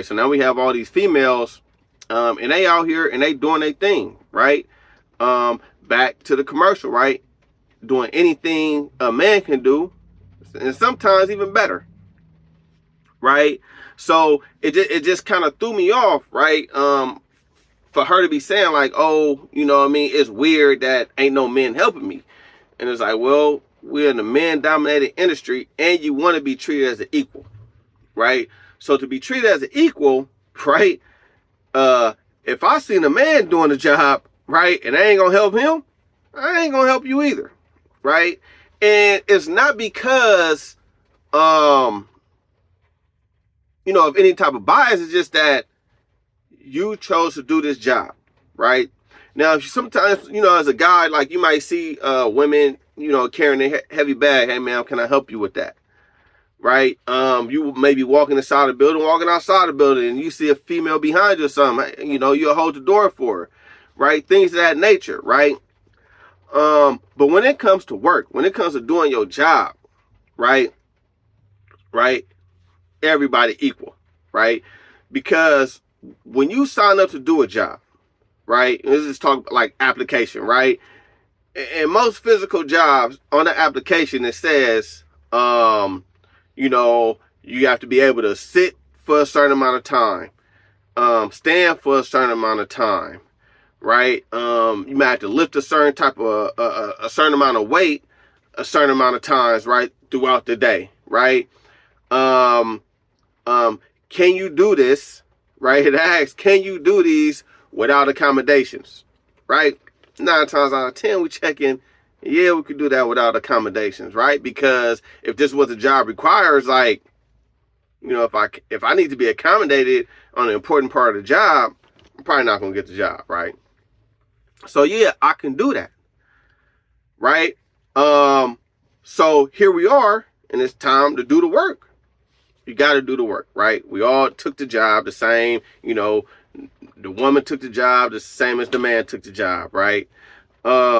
So now we have all these females, and they out here and they doing their thing, right? Back to the commercial, right? Doing anything a man can do, and sometimes even better, right? So it just kind of threw me off, right? For her to be saying like, oh, you know what I mean, it's weird that ain't no men helping me. And it's like, well, we're in a man-dominated industry, and you want to be treated as an equal, right? So to be treated as an equal, right? If I seen a man doing the job, right, and I ain't gonna help him, I ain't gonna help you either, right? And it's not because, of any type of bias. It's just that you chose to do this job, right? Now, sometimes, as a guy, like you might see women, carrying a heavy bag. Hey, man, can I help you with that? Right? You may be walking inside the building, walking outside the building, and you see a female behind you or something. You'll hold the door for her, right? Things of that nature, right? But when it comes to work, when it comes to doing your job, right? Everybody equal, right? Because when you sign up to do a job, right? This is talk like application, right? In most physical jobs, on the application, it says, you have to be able to sit for a certain amount of time, stand for a certain amount of time, right? You might have to lift a certain type of, a certain amount of weight, a certain amount of times, right? Throughout the day, right? Can you do this, right? It asks, can you do these without accommodations, right? 9 times out of 10, we check in, yeah, we could do that without accommodations, right? Because if this is what the job requires, like, if I need to be accommodated on an important part of the job, I'm probably not going to get the job, right? So yeah, I can do that, right? So here we are, and it's time to do the work. You got to do the work, right? We all took the job the same, the woman took the job the same as the man took the job, right?